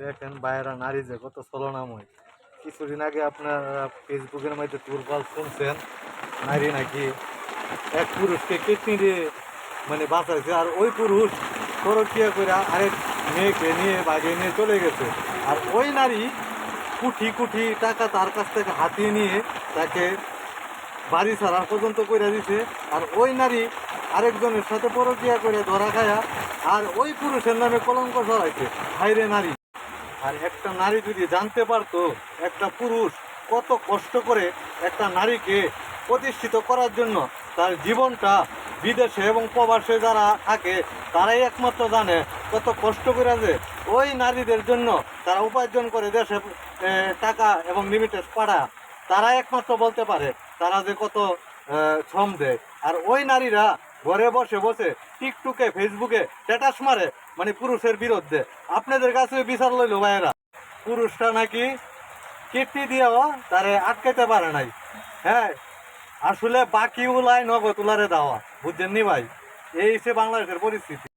দেখেন বাইরা নারী যে কত ছলনাময়। কিছুদিন আগে আপনার ফেসবুকের মধ্যে তুরপাল শুনছেন নারী নাকি এক পুরুষকে কিডনি দিয়ে মানে বাঁচাইছে, আর ওই পুরুষ পরকিয়া করে আরেক মেয়েকে নিয়ে বাগিয়ে নিয়ে চলে গেছে। আর ওই নারী কোটি কোটি টাকা তার কাছ থেকে হাতিয়ে নিয়ে তাকে বাড়ি ছাড়া পর্যন্ত করে দিছে। আর ওই নারী আরেকজনের সাথে পরকিয়া করে ধরা খায়া আর ওই পুরুষের নামে কলঙ্ক ছড়াইছে। হাইরে নারী! আর একটা নারী যদি জানতে পারতো একটা পুরুষ কত কষ্ট করে একটা নারীকে প্রতিষ্ঠিত করার জন্য তার জীবনটা বিদেশে এবং প্রবাসে যারা থাকে তারাই একমাত্র জানে কত কষ্ট করে যে ওই নারীদের জন্য তারা উপার্জন করে দেশে টাকা এবং লিমিটেড পাড়া, তারা একমাত্র বলতে পারে তারা যে কত শ্রম দেয়। আর ওই নারীরা ঘরে বসে বসে টিকটকে ফেসবুকে স্ট্যাটাস মারে মানে পুরুষের বিরুদ্ধে। আপনাদের কাছে বিচার লইল ভাইয়েরা, পুরুষটা নাকি কিডনি দিয়েও তারে আটকাইতে পারে নাই। হ্যাঁ, আসলে বাকি উলায় নগদ উলারে দেওয়া, বুঝছেন নি ভাই? এই হচ্ছে বাংলাদেশের পরিস্থিতি।